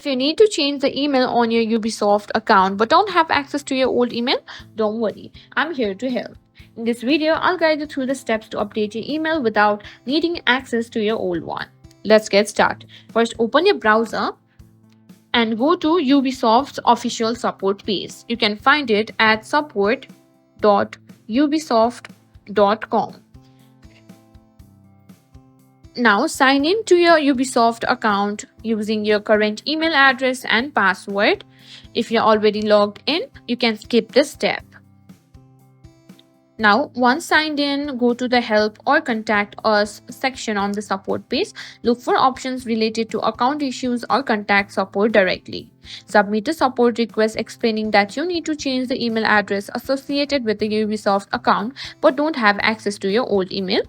If you need to change the email on your Ubisoft account but don't have access to your old email, don't worry, I'm here to help. In this video, I'll guide you through the steps to update your email without needing access to your old one. Let's get started. First, open your browser and go to Ubisoft's official support page. You can find it at support.ubisoft.com. Now sign in to your Ubisoft account using your current email address and password. If you're already logged in, you can skip this step. Now, once signed in, go to the Help or Contact Us section on the support page. Look for options related to account issues or contact support directly. Submit a support request explaining that you need to change the email address associated with the Ubisoft account but don't have access to your old email.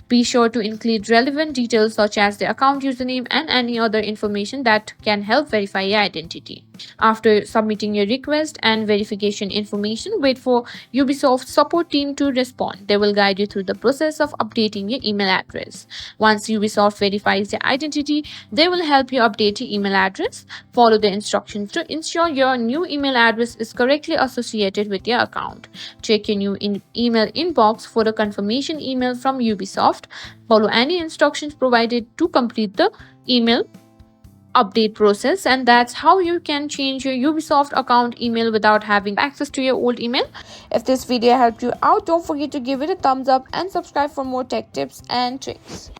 Be sure to include relevant details such as the account username and any other information that can help verify your identity. After submitting your request and verification information, wait for Ubisoft support team to respond. They will guide you through the process of updating your email address. Once Ubisoft verifies your identity, they will help you update your email address. Follow the instructions to ensure your new email address is correctly associated with your account. Check your new email inbox for a confirmation email from Ubisoft. Follow any instructions provided to complete the email update process, and that's how you can change your Ubisoft account email without having access to your old email. If this video helped you out, don't forget to give it a thumbs up and subscribe for more tech tips and tricks.